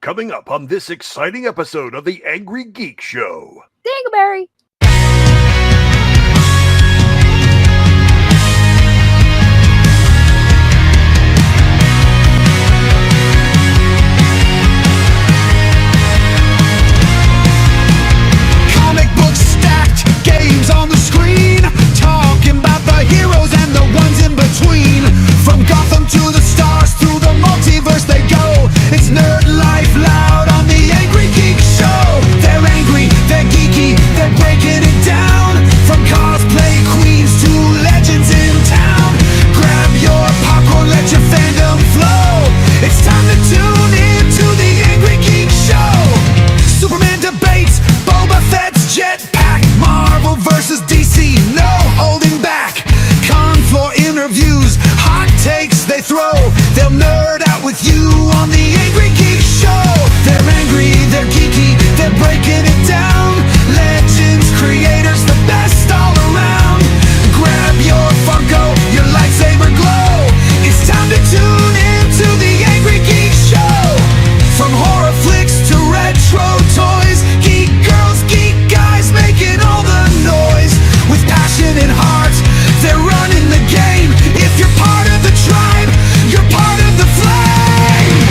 Coming up on this exciting episode of the Angry Geek Show. Dingleberry! Comic books stacked, games on the screen, talking about the heroes and the ones in between. From Gotham to the stars, through the multiverse they go. It's nerd life loud on the Angry Geek Show. They're angry, they're geeky, they're breaking it down. From cosplay queens to legends in town. Grab your popcorn, let your fandom flow. It's time to tune in to the Angry Geek Show. Superman debates, Boba Fett's jetpack. Marvel versus DC, no holding back. Con floor interviews, hot takes they throw. They'll nerd out with you on the Angry Geek Show. They're angry, they're geeky, they're breaking it down. Legends, creators, the best all around. Grab your Funko, your lightsaber glow. It's time to tune in to the Angry Geek Show. From horror flicks to retro toys, geek girls, geek guys making all the noise. With passion and heart, they're running the game. If you're part of the tribe, you're part of the flame.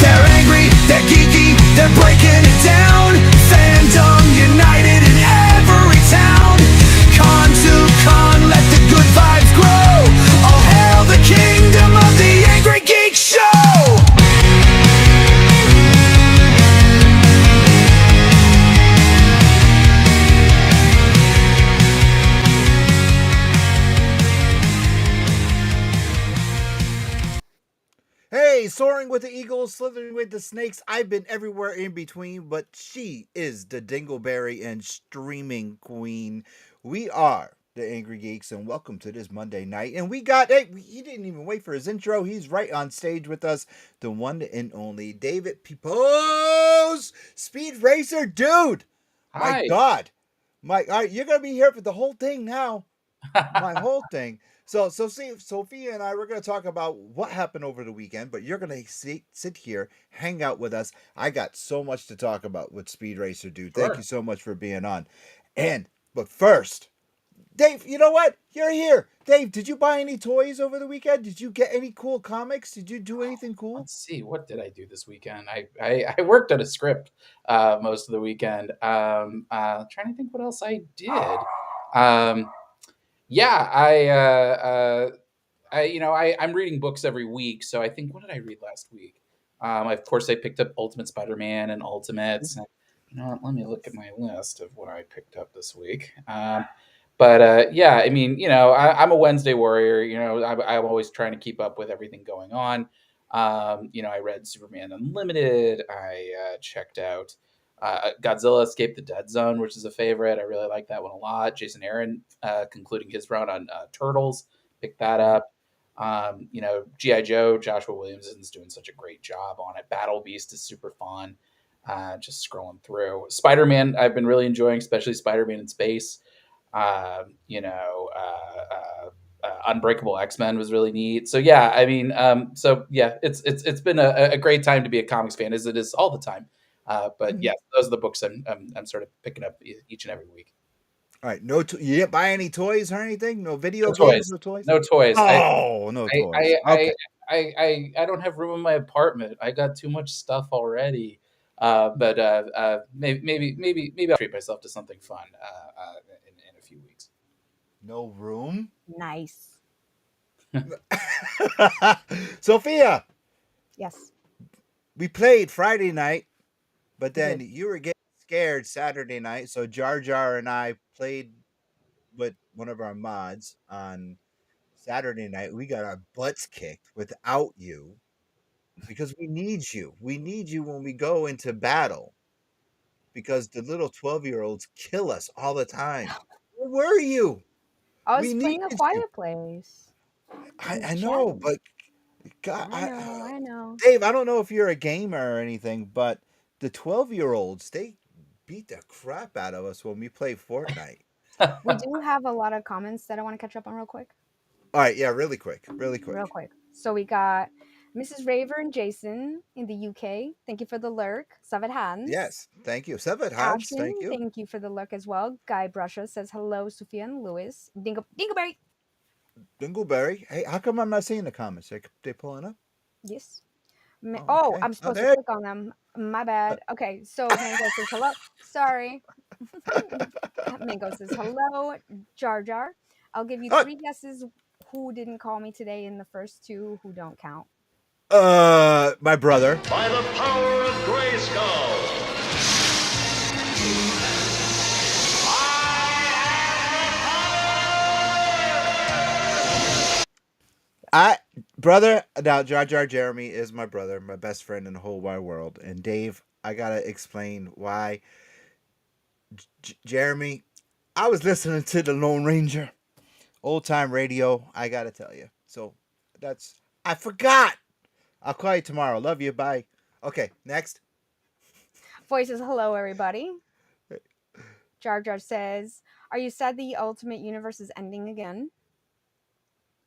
They're angry, they're geeky, they're breaking it down. Fandom united in every town. Con to con, let the good vibes grow. All hail the kingdom of the Angry Geek Show. Hey, soaring with the eagles, slithering with the snakes. I've been everywhere in between, but she is the dingleberry and streaming queen. We are the Angry Geeks, and welcome to this Monday night. And we got, hey, he didn't even wait for his intro. He's right on stage with us, the one and only David Pepose, Speed Racer, dude. Hi. My God, all right, you're gonna be here for the whole thing now. My whole thing. So see, Sophia and I, we're going to talk about what happened over the weekend, but you're going to sit here, hang out with us. I got so much to talk about with Speed Racer, dude. Thank Sure. you so much for being on. But first, Dave, you know what? You're here. Dave, did you buy any toys over the weekend? Did you get any cool comics? Did you do anything cool? Let's see, what did I do this weekend? I worked on a script most of the weekend. Trying to think what else I did. Yeah, I'm reading books every week, so I think, what did I read last week? Of course, I picked up Ultimate Spider-Man and Ultimates. You know what, let me look at my list of what I picked up this week. Yeah, I mean, I'm a Wednesday warrior. I'm always trying to keep up with everything going on. I read Superman Unlimited. I checked out Godzilla Escape the Dead Zone, which is a favorite. I really like that one a lot. Jason Aaron concluding his run on Turtles. Picked that up. G.I. Joe, Joshua Williamson's doing such a great job on it. Battle Beast is super fun. Just scrolling through. Spider-Man, I've been really enjoying, especially Spider-Man in Space. Unbreakable X-Men was really neat. So yeah, I mean, it's been a great time to be a comics fan, as it is all the time. But yes, those are the books I'm sort of picking up each and every week. All right, you didn't buy any toys or anything? No video No games? toys. No toys. Oh, no toys. Okay. I don't have room in my apartment. I got too much stuff already. Maybe I'll treat myself to something fun in a few weeks. No room? Nice. Sophia, Yes. we played Friday night, but then you were getting scared Saturday night, so Jar Jar and I played with one of our mods on Saturday night. We got our butts kicked without you because we need you. We need you when we go into battle because the little 12-year-olds kill us all the time. Where were you? I was We playing a needed quiet you. place. I know, but God, I know. Dave, I don't know if you're a gamer or anything, but the 12-year-olds, they beat the crap out of us when we play Fortnite. We do have a lot of comments that I want to catch up on real quick. All right, yeah, really quick. Real quick. So we got Mrs. Raver and Jason in the UK. Thank you for the lurk. Savet Hans. Yes, thank you. Seven Hans, Ashton, thank you. thank you for the lurk as well. Guy Brusha says hello, Sophia and Lewis. Dingleberry. Dingleberry. Hey, how come I'm not seeing the comments? They pulling up? Yes. Oh, okay. I'm supposed to there- click on them. My bad. Okay, so Mango says hello. Sorry. Mango says hello, Jar Jar. I'll give you Oh. 3 guesses who didn't call me today in the first 2 who don't count. My brother. By the power of Grayskull. Now Jar Jar Jeremy is my brother, my best friend in the whole wide world. And Dave, I gotta explain why. Jeremy, I was listening to the Lone Ranger, old time radio. I gotta tell you. So I forgot. I'll call you tomorrow. Love you. Bye. Okay, next. Voice says hello, everybody. Jar Jar says, "Are you sad the Ultimate Universe is ending again?"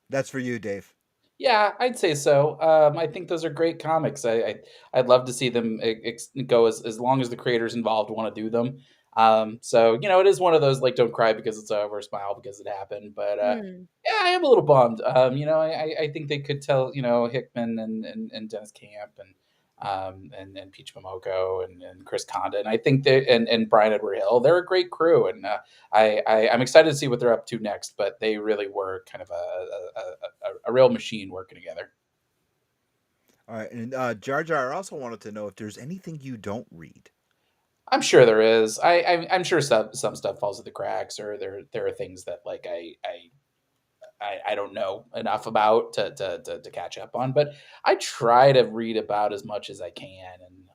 That's for you, Dave. Yeah, I'd say so. I think those are great comics. I'd love to see them go as long as the creators involved want to do them. So it is one of those like don't cry because it's over, smile because it happened. But yeah, I am a little bummed. I think they could tell Hickman and Dennis Camp and Peach Momoko and Chris Condon. I think they and Brian Edward Hill. They're a great crew, and I'm excited to see what they're up to next. But they really were kind of a real machine working together. All right, and Jar Jar also wanted to know if there's anything you don't read. I'm sure there is. I'm sure some stuff falls through the cracks, or there are things that like I don't know enough about to catch up on, but I try to read about as much as I can, and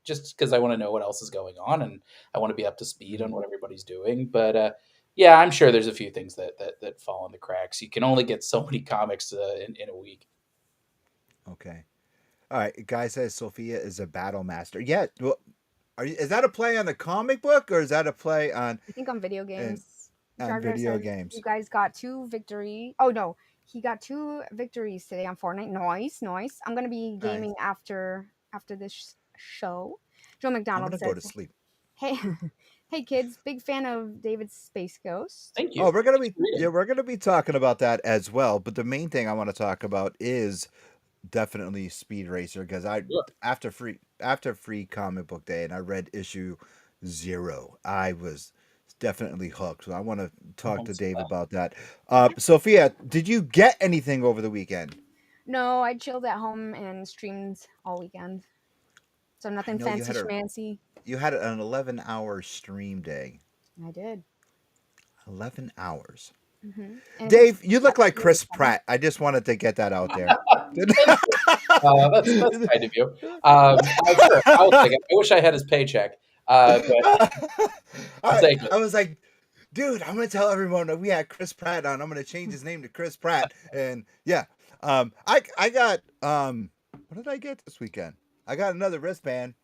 just because I want to know what else is going on, and I want to be up to speed on what everybody's doing. But yeah, I'm sure there's a few things that fall in the cracks. You can only get so many comics in a week. Okay. All right. Guy says Sophia is a battle master. Yeah. Well, is that a play on the comic book or is that a play on? I think on video games. On Jar Jar video says, games. You guys got 2 victories. Oh no, he got 2 victories today on Fortnite. Nice. I'm gonna be gaming after this show. Joe McDonald I'm says, gonna go to sleep. Hey, hey kids, big fan of David's Space Ghost. Thank you. Oh, we're gonna be talking about that as well. But the main thing I want to talk about is definitely Speed Racer because after free comic book day and I read issue 0, I was definitely hooked. So I want to talk to Dave about that. Sophia, did you get anything over the weekend? No, I chilled at home and streamed all weekend. So nothing fancy schmancy. You had an 11-hour stream day. I did. 11 hours. Mm-hmm. Dave, you look like Chris Pratt. I just wanted to get that out there. That's kind of you. Sure, I'll take it. I wish I had his paycheck. But I was like, dude, I'm gonna tell everyone that we had Chris Pratt on. I'm gonna change his name to Chris Pratt. And yeah, I got what did I get this weekend? I got another wristband.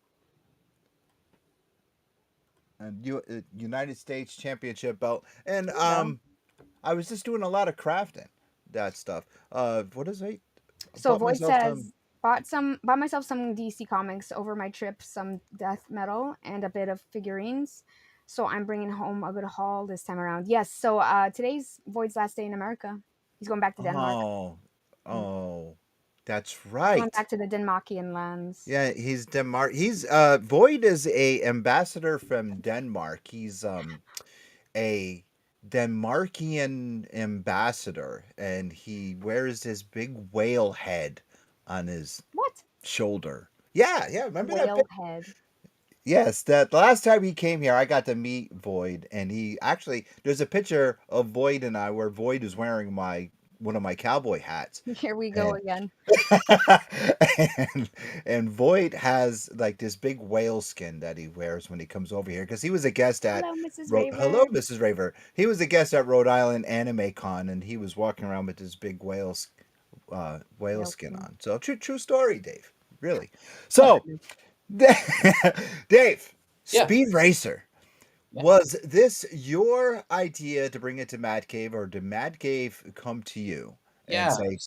And United States Championship belt. And I was just doing a lot of crafting that stuff. What is it? So Void says bought myself some DC comics over my trip, some death metal and a bit of figurines. So I'm bringing home a good haul this time around. Yes. So today's Void's last day in America. He's going back to Denmark. Oh, that's right. Going back to the Denmarkian lands. Yeah, he's Denmark. He's Void is a ambassador from Denmark. He's a Denmarkian ambassador, and he wears this big whale head on his shoulder. Yeah. Remember whale that head? Yes, that last time he came here, I got to meet Void, and he actually there's a picture of Void and I where Void is wearing one of my cowboy hats. Here we go again. and Void has like this big whale skin that he wears when he comes over here because he was a guest at Hello, Mrs. Raver. He was a guest at Rhode Island Anime Con, and he was walking around with this big whale skin on. So true story, Dave. Really. So Dave, Yeah. Speed Racer. Yeah. Was this your idea to bring it to Mad Cave, or did Mad Cave come to you and Yeah. say,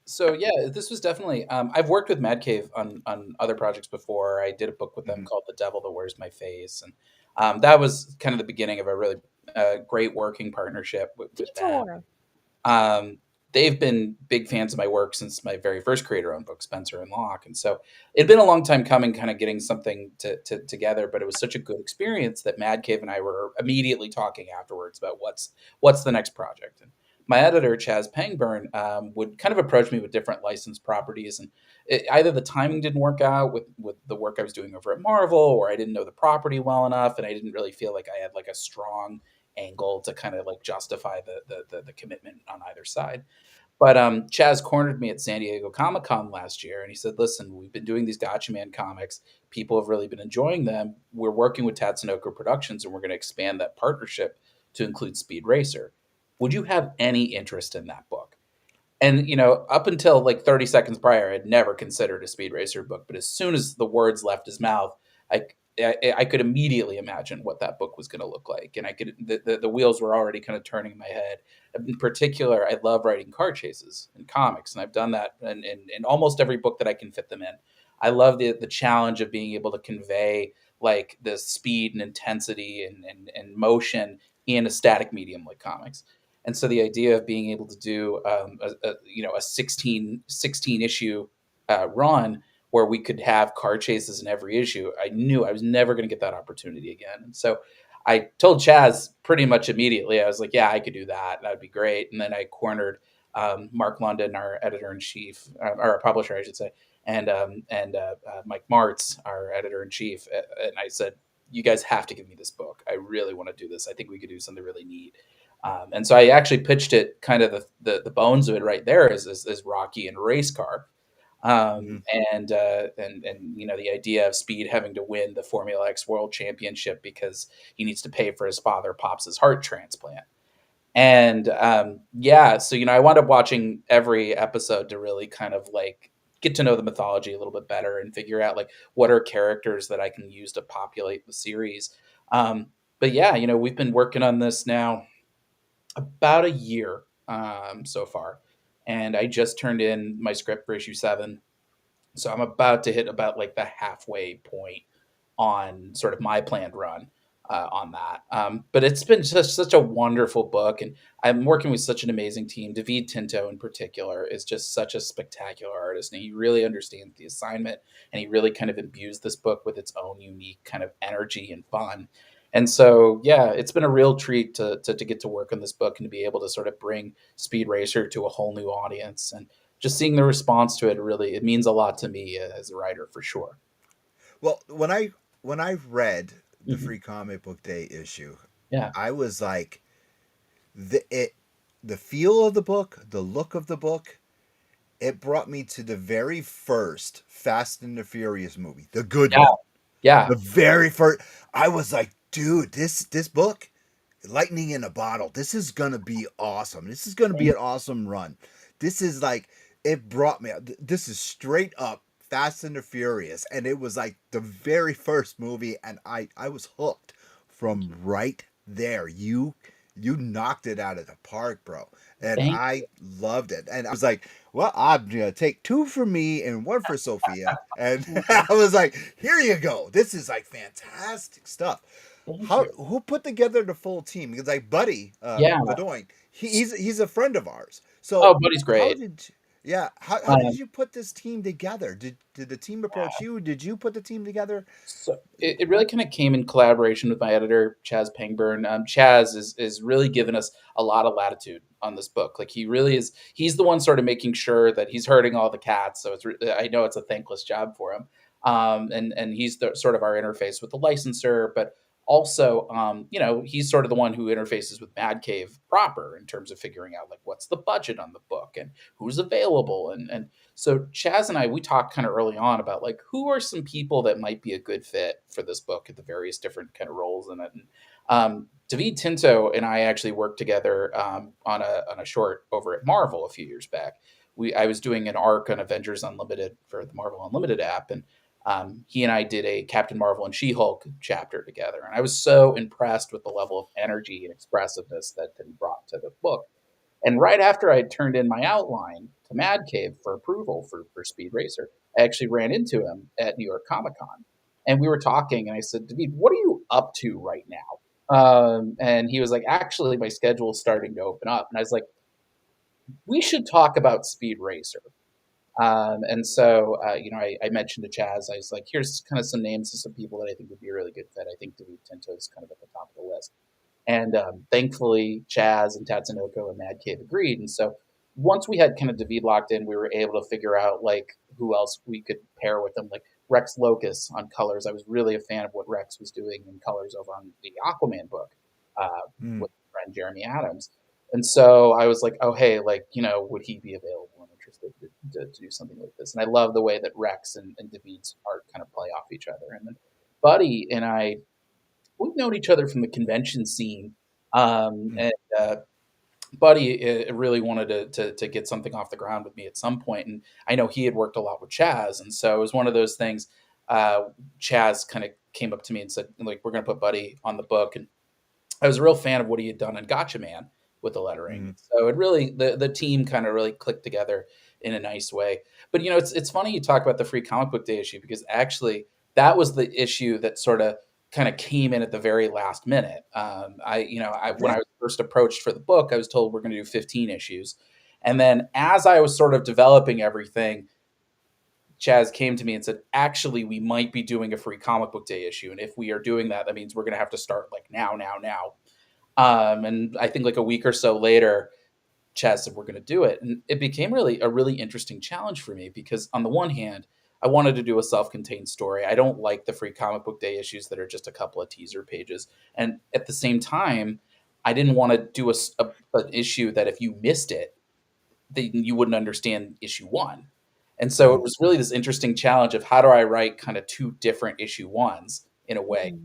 So yeah, this was definitely. I've worked with MadCave on other projects before. I did a book with them Mhm, called "The Devil That Wears My Face," and that was kind of the beginning of a really great working partnership with them. Detour. Um, they've been big fans of my work since my very first creator-owned book, Spencer and Locke, and so it'd been a long time coming, kind of getting something together. But it was such a good experience that Mad Cave and I were immediately talking afterwards about what's the next project. And my editor Chaz Pangburn would kind of approach me with different licensed properties, and either the timing didn't work out with the work I was doing over at Marvel, or I didn't know the property well enough, and I didn't really feel like I had like a strong angle to kind of like justify the commitment on either side. But Chaz cornered me at San Diego Comic Con last year, and he said, "Listen, we've been doing these Gotcha Man comics. People have really been enjoying them. We're working with Tatsunoko Productions, and we're going to expand that partnership to include Speed Racer. Would you have any interest in that book?" And up until like 30 seconds prior, I'd never considered a Speed Racer book. But as soon as the words left his mouth, I I could immediately imagine what that book was going to look like, and I could the wheels were already kind of turning in my head. In particular, I love writing car chases in comics, and I've done that in almost every book that I can fit them in. I love the challenge of being able to convey like the speed and intensity and motion in a static medium like comics. And so the idea of being able to do a 16 issue run where we could have car chases in every issue, I knew I was never going to get that opportunity again. And so I told Chaz pretty much immediately. I was like, "Yeah, I could do that. That'd be great." And then I cornered Mark London, our editor in chief, or our publisher, I should say, and Mike Martz, our editor in chief, and I said, "You guys have to give me this book. I really want to do this. I think we could do something really neat." And so I actually pitched it, kind of the bones of it right there is Rocky and race car, mhm. and the idea of Speed having to win the Formula X World Championship because he needs to pay for his father Pops's heart transplant. And yeah, so I wound up watching every episode to really kind of like get to know the mythology a little bit better and figure out like what are characters that I can use to populate the series. But yeah, we've been working on this now about a year so far, and I just turned in my script for issue 7, so I'm about to hit about like the halfway point on sort of my planned run on that. But it's been just such a wonderful book, and I'm working with such an amazing team. David Tinto, in particular, is just such a spectacular artist, and he really understands the assignment, and he really kind of imbues this book with its own unique kind of energy and fun. And so, yeah, it's been a real treat to get to work on this book and to be able to sort of bring Speed Racer to a whole new audience. And just seeing the response to it, really, it means a lot to me as a writer, for sure. Well, when I read the Hmm. Free Comic Book Day issue, Yeah. I was like, the feel of the book, the look of the book, it brought me to the very first Fast and the Furious movie, the good Yeah. one. Yeah. The very first. I was like, dude, this book, lightning in a bottle. This is gonna be awesome. This is gonna be an awesome run. This is like, it brought me. This is straight up Fast and the Furious, and it was like the very first movie, and I was hooked Thank from you. right there. You knocked it out of the park, bro, and Thank I loved it. And I was like, well, I'm gonna take 2 for me and 1 for Sophia, and I was like, here you go. This is like fantastic stuff. Thank How you. who put together the full team? Because like Buddy Yeah. Bedoin, he's a friend of ours. Oh, So Buddy's how great. did yeah how did Um, you put this team together? Did the team approach you? Did you put the team together? so it really kind of came in collaboration with my editor, Chaz Pangburn. Chaz is really given us a lot of latitude on this book. Like he really is. He's the one sort of making sure that he's herding all the cats. So I know it's a thankless job for him. And he's sort of our interface with the licensor, but also, he's sort of the one who interfaces with Mad Cave proper in terms of figuring out like what's the budget on the book and who's available. And so Chaz and I, we talked kind of early on about like who are some people that might be a good fit for this book at the various different kind of roles in it. And David Tinto and I actually worked together on a short over at Marvel a few years back. I was doing an arc on Avengers Unlimited for the Marvel Unlimited app, and He and I did a Captain Marvel and She-Hulk chapter together, and I was so impressed with the level of energy and expressiveness that he brought to the book. And right after I had turned in my outline to MADCAVE for approval for Speed Racer, I actually ran into him at New York Comic Con, and we were talking. And I said, "David, what are you up to right now?" And he was like, "Actually, my schedule is starting to open up." And I was like, "We should talk about Speed Racer." And so, I mentioned to Chaz, I was like, "Here's kind of some names of some people that I think would be a really good fit. I think David Tinto is kind of at the top of the list." And thankfully, Chaz and Tatsunoko and Mad Cave agreed. And so once we had kind of David locked in, we were able to figure out like who else we could pair with him, like Rex Locus on colors. I was really a fan of what Rex was doing in colors over on the Aquaman book with friend Jeremy Adams. And so I was like, oh, hey, like, would he be available and interested to do something like this? And I love the way that Rex and David's art kind of play off each other. And then Buddy and I, we've known each other from the convention scene. And Buddy really wanted to get something off the ground with me at some point. And I know he had worked a lot with Chaz. And so it was one of those things. Chaz kind of came up to me and said, like, we're going to put Buddy on the book. And I was a real fan of what he had done on Gotcha Man with the lettering. So it really, the team kind of really clicked together in a nice way. But, it's funny you talk about the Free Comic Book Day issue, because actually that was the issue that sort of kind of came in at the very last minute. When I was first approached for the book, I was told we're going to do 15 issues. And then as I was sort of developing everything, Chaz came to me and said, actually, we might be doing a Free Comic Book Day issue. And if we are doing that, that means we're going to have to start like now. And I think like a week or so later, Chaz said, we're going to do it. And it became really a really interesting challenge for me, because on the one hand, I wanted to do a self-contained story. I don't like the Free Comic Book Day issues that are just a couple of teaser pages. And at the same time, I didn't want to do an issue that if you missed it, then you wouldn't understand issue 1. And so it was really this interesting challenge of how do I write kind of 2 different issue 1s in a way.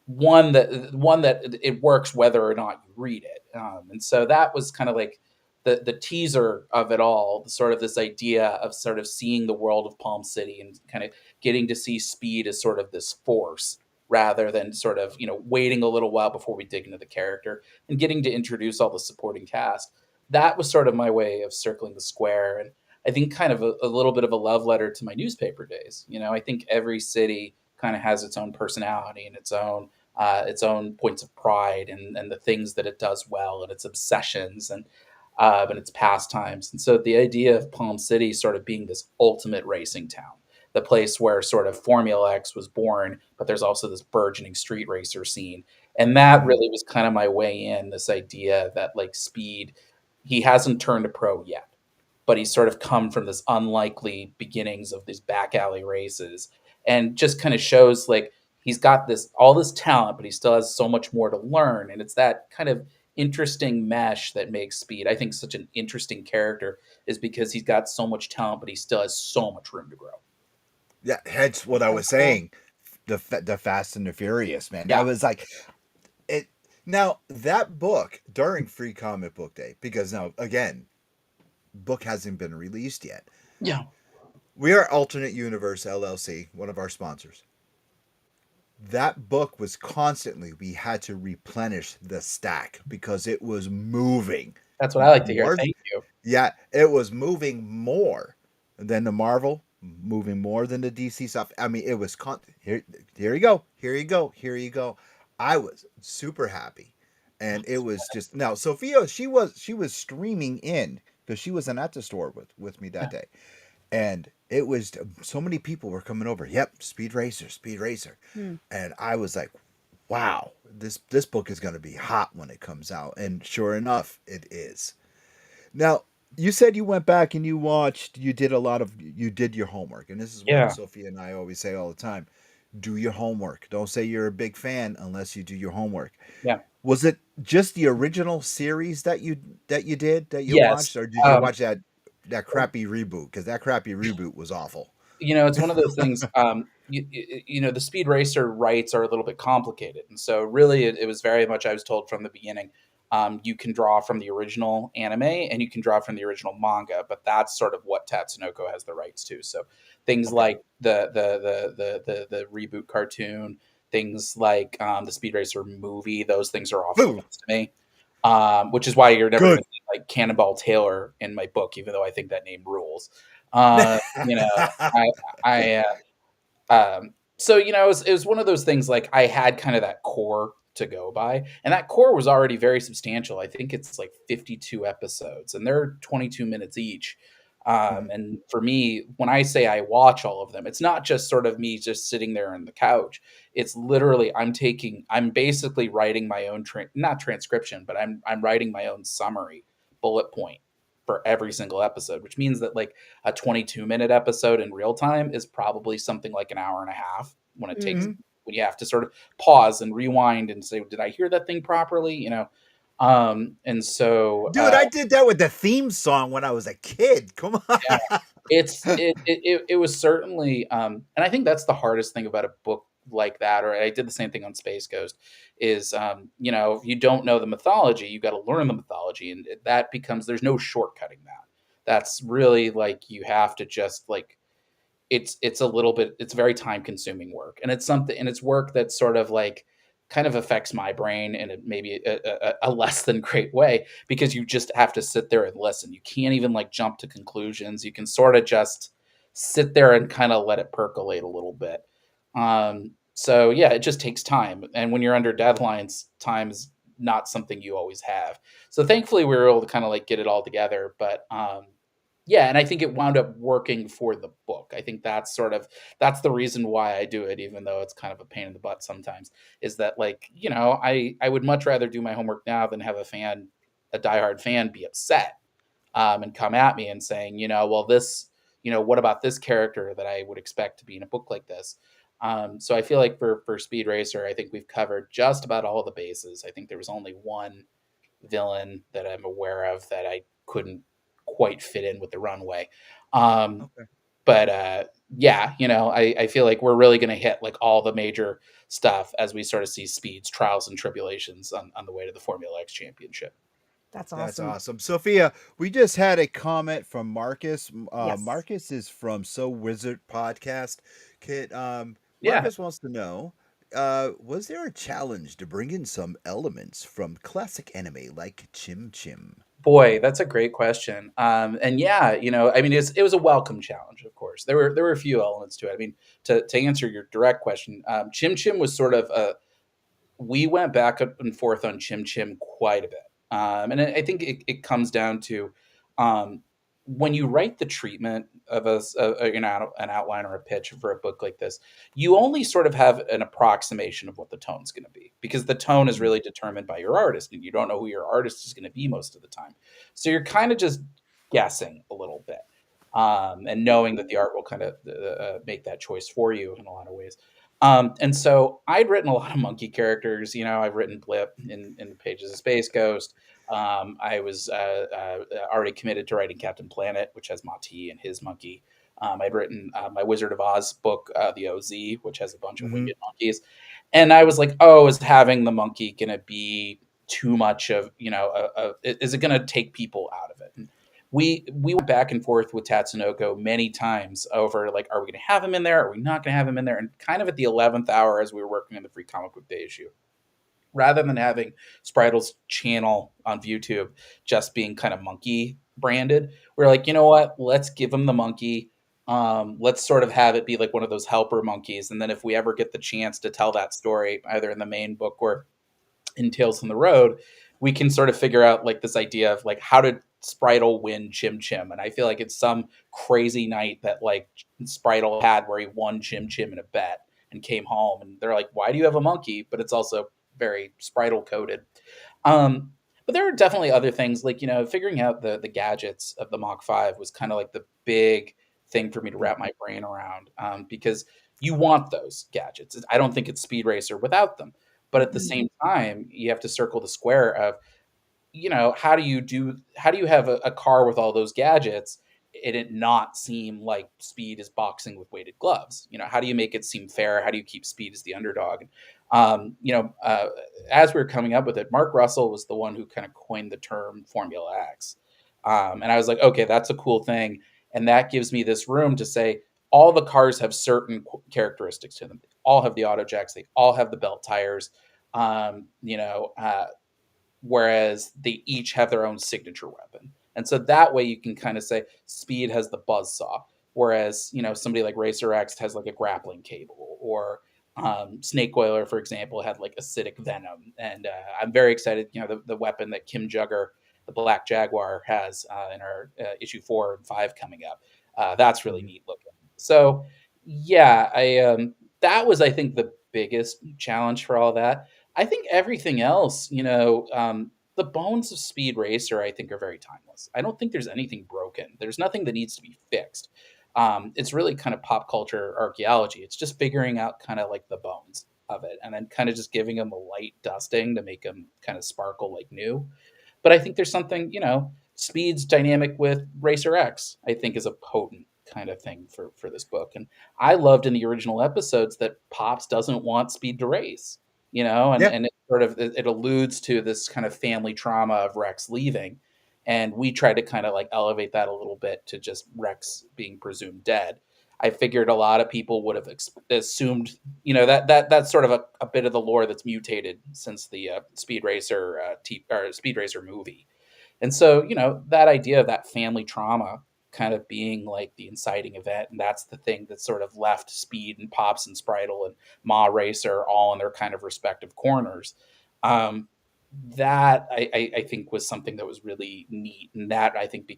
One that it works whether or not you read it. And so that was kind of like the teaser of it all, sort of this idea of sort of seeing the world of Palm City and kind of getting to see Speed as sort of this force rather than sort of, waiting a little while before we dig into the character and getting to introduce all the supporting cast. That was sort of my way of circling the square. And I think kind of a little bit of a love letter to my newspaper days. I think every city kind of has its own personality and its own points of pride and the things that it does well and its obsessions and its pastimes. And so the idea of Palm City sort of being this ultimate racing town, the place where sort of Formula X was born, but there's also this burgeoning street racer scene. And that really was kind of my way in, this idea that like Speed, he hasn't turned a pro yet, but he's sort of come from this unlikely beginnings of these back alley races, and just kind of shows like he's got all this talent, but he still has so much more to learn. And it's that kind of interesting mesh that makes Speed, I think, such an interesting character, is because he's got so much talent, but he still has so much room to grow. Yeah, hence what I was saying, the Fast and the Furious, man. Yeah. I was like, it. Now that book during Free Comic Book Day, because now again, book hasn't been released yet. Yeah. We are Alternate Universe LLC, one of our sponsors. That book was constantly, we had to replenish the stack because it was moving. That's what I like to hear. Thank you. Yeah, it was moving more than the Marvel, moving more than the DC stuff. I mean, it was here you go. I was super happy. And it was just, now Sophia, she was streaming in because she wasn't at the store with me that day. And it was, so many people were coming over. Yep, Speed Racer. And I was like, wow, this book is going to be hot when it comes out. And sure enough, it is. Now, you said you went back and you did your homework. And this is what Sophia and I always say all the time. Do your homework. Don't say you're a big fan unless you do your homework. Yeah. Was it just the original series that you watched, or did you watch that crappy reboot? Because that crappy reboot was awful. It's one of those things. The Speed Racer rights are a little bit complicated, and so really, it was very much, I was told from the beginning, you can draw from the original anime and you can draw from the original manga, but that's sort of what Tatsunoko has the rights to. So Things like the reboot cartoon, things like the Speed Racer movie. Those things are off Ooh. limits to me. Which is why you're never Good. going to see like Cannonball Taylor in my book, even though I think that name rules. You know, I so it was one of those things like I had kind of that core to go by, and that core was already very substantial. I think it's like 52 episodes, and they're 22 minutes each. And for me, when I say I watch all of them, it's not just sort of me just sitting there on the couch. It's literally I'm basically writing my own not transcription, but I'm writing my own summary bullet point for every single episode, which means that like a 22-minute episode in real time is probably something like an hour and a half when it takes when you have to sort of pause and rewind and say, did I hear that thing properly? And so Dude, I did that with the theme song when I was a kid. Come on. yeah, it was certainly and I think that's the hardest thing about a book like that, or I did the same thing on Space Ghost, is if you don't know the mythology, you got to learn the mythology, and that becomes, there's no shortcutting that. That's really like, you have to just like, it's a little bit, it's very time consuming work, and it's work that sort of like kind of affects my brain in maybe a less than great way, because you just have to sit there and listen. You can't even like jump to conclusions. You can sort of just sit there and kind of let it percolate a little bit. So yeah, it just takes time, and when you're under deadlines, time is not something you always have. So thankfully we were able to kind of like get it all together, but yeah, and I think it wound up working for the book. I think that's the reason why I do it, even though it's kind of a pain in the butt sometimes, is that like, I would much rather do my homework now than have a diehard fan be upset and come at me and saying, well, what about this character that I would expect to be in a book like this? So I feel like for Speed Racer, I think we've covered just about all the bases. I think there was only one villain that I'm aware of that I couldn't quite fit in with the runway. Okay. But yeah, I feel like we're really going to hit like all the major stuff as we sort of see Speed's trials and tribulations on the way to the Formula X championship. That's awesome. That's awesome. Sophia, we just had a comment from Marcus. Yes. Marcus is from So Wizard Podcast. Kid, Yeah. Marcus wants to know, was there a challenge to bring in some elements from classic anime like Chim Chim? Boy, that's a great question. And yeah, I mean, it was a welcome challenge, of course. There were a few elements to it. I mean, to answer your direct question, Chim Chim was sort of we went back up and forth on Chim Chim quite a bit. And I think it comes down to when you write the treatment of an outline or a pitch for a book like this, you only sort of have an approximation of what the tone's going to be, because the tone is really determined by your artist, and you don't know who your artist is going to be most of the time. So you're kind of just guessing a little bit, and knowing that the art will kind of make that choice for you in a lot of ways. And so I'd written a lot of monkey characters. I've written Blip in the pages of Space Ghost. I was already committed to writing Captain Planet, which has Mati and his monkey. I'd written my Wizard of Oz book, the OZ, which has a bunch of winged monkeys. And I was like, oh, is having the monkey going to be too much of, is it going to take people out of it? And we went back and forth with Tatsunoko many times over like, are we going to have him in there? Are we not going to have him in there? And kind of at the 11th hour, as we were working on the Free Comic Book Day issue, rather than having Spritel's channel on YouTube just being kind of monkey branded, we're like, you know what? Let's give him the monkey. Let's sort of have it be like one of those helper monkeys. And then if we ever get the chance to tell that story, either in the main book or in Tales from the Road, we can sort of figure out like this idea of like, how did Spritel win Chim Chim? And I feel like it's some crazy night that like Spritel had where he won Chim Chim in a bet and came home. And they're like, why do you have a monkey? But it's also very Spritel coded. But there are definitely other things like, figuring out the gadgets of the Mach 5 was kind of like the big thing for me to wrap my brain around, because you want those gadgets. I don't think it's Speed Racer without them. But at the same time, you have to circle the square of, how do you have a car with all those gadgets and it not seem like Speed is boxing with weighted gloves? How do you make it seem fair? How do you keep Speed as the underdog? As we were coming up with it, Mark Russell was the one who kind of coined the term Formula X. And I was like, okay, that's a cool thing. And that gives me this room to say, all the cars have certain characteristics to them. They all have the auto jacks. They all have the belt tires. You know, whereas they each have their own signature weapon. And so that way you can kind of say Speed has the buzzsaw, whereas, you know, somebody like Racer X has like a grappling cable, or Snake Oiler, for example, had like acidic venom. And I'm very excited, you know, the weapon that Kim Jugger, the Black Jaguar, has in our issue 4 and 5 coming up. That's really neat looking. So, yeah, that was, I think, the biggest challenge for all that. I think everything else, you know, the bones of Speed Racer, I think, are very timeless. I don't think there's anything broken. There's nothing that needs to be fixed. It's really kind of pop culture archaeology. It's just figuring out kind of like the bones of it, and then kind of just giving them a light dusting to make them kind of sparkle like new. But I think there's something, you know, Speed's dynamic with Racer X, I think, is a potent kind of thing for this book. And I loved in the original episodes that Pops doesn't want Speed to race, you know, and, Yeah. and it sort of it alludes to this kind of family trauma of Rex leaving. And we tried to kind of like elevate that a little bit to just Rex being presumed dead. I figured a lot of people would have assumed, you know, that's sort of a bit of the lore that's mutated since the Speed Racer Speed Racer movie. And so, you know, that idea of that family trauma kind of being like the inciting event, and that's the thing that sort of left Speed and Pops and Spritel and Ma Racer all in their kind of respective corners. Um, that I think was something that was really neat, and that I think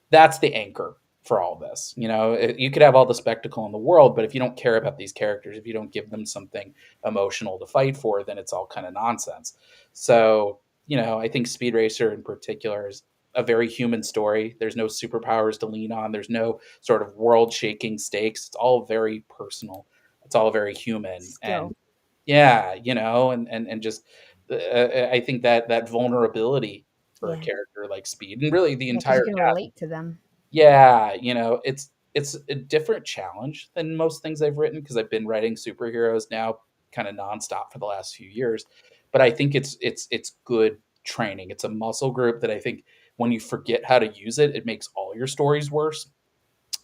that's the anchor for all this. You know, you could have all the spectacle in the world, but if you don't care about these characters, if you don't give them something emotional to fight for, then it's all kind of nonsense. So, you know, I think Speed Racer in particular is a very human story. There's no superpowers to lean on. There's no sort of world shaking stakes. It's all very personal. It's all very human. Skill. And yeah, you know, and just, I think that vulnerability for a Yeah. character like Speed, and really the Yeah, 'cause entire you can cast, relate to them. yeah, you know, it's a different challenge than most things I've written, because I've been writing superheroes now kind of nonstop for the last few years. But I think it's good training. It's a muscle group that I think when you forget how to use it, it makes all your stories worse,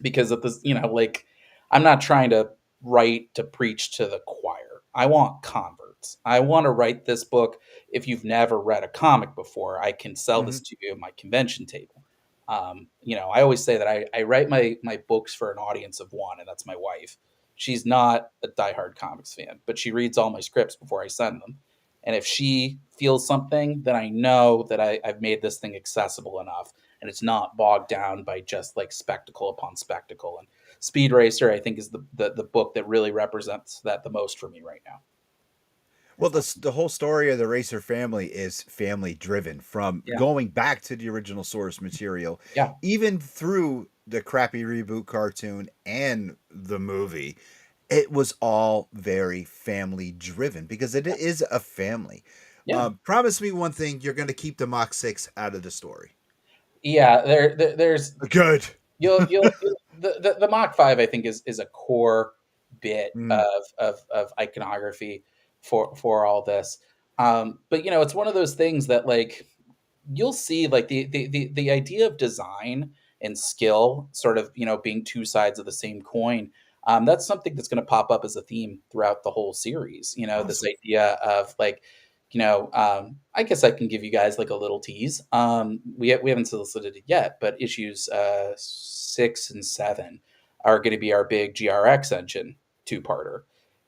because of this, you know, like, I'm not trying to write to preach to the choir. I want converts. I want to write this book. If you've never read a comic before, I can sell this to you at my convention table. You know, I always say that I write my books for an audience of one, and that's my wife. She's not a diehard comics fan, but she reads all my scripts before I send them. And if she feels something, then I know that I've made this thing accessible enough, and it's not bogged down by just like spectacle upon spectacle. And Speed Racer, I think, is the book that really represents that the most for me right now. Well, the whole story of the Racer family is family driven from Yeah. going back to the original source material, Yeah. even through the crappy reboot cartoon and the movie. It was all very family driven because it is a family. Yeah. Promise me one thing: you're going to keep the Mach 6 out of the story. Yeah, there's Good. you'll the Mach 5, I think, is a core bit of iconography for all this. But you know, it's one of those things that, like, you'll see, like, the idea of design and skill sort of, you know, being two sides of the same coin. That's something that's going to pop up as a theme throughout the whole series. You know, this idea of, like, you know, I guess I can give you guys like a little tease. We haven't solicited it yet, but issues 6 and 7 are going to be our big GRX engine two-parter.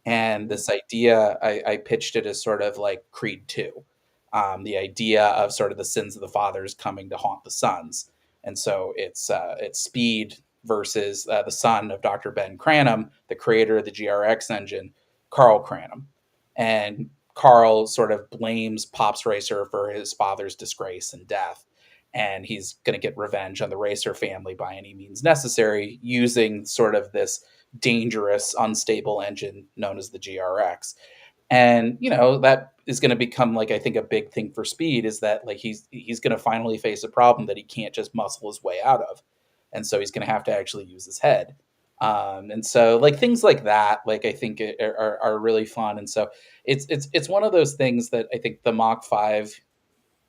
And this idea, I pitched it as sort of like Creed 2. The idea of sort of the sins of the fathers coming to haunt the sons. And so it's Speed versus the son of Dr. Ben Cranham, the creator of the GRX engine, Carl Cranham. And Carl sort of blames Pops Racer for his father's disgrace and death. And he's going to get revenge on the Racer family by any means necessary, using sort of this dangerous, unstable engine known as the GRX. And, you know, that is going to become, like, I think, a big thing for Speed, is that, like, he's going to finally face a problem that he can't just muscle his way out of. And so he's going to have to actually use his head. And so, like, things like that, like, I think are really fun. And so it's one of those things that I think the Mach 5,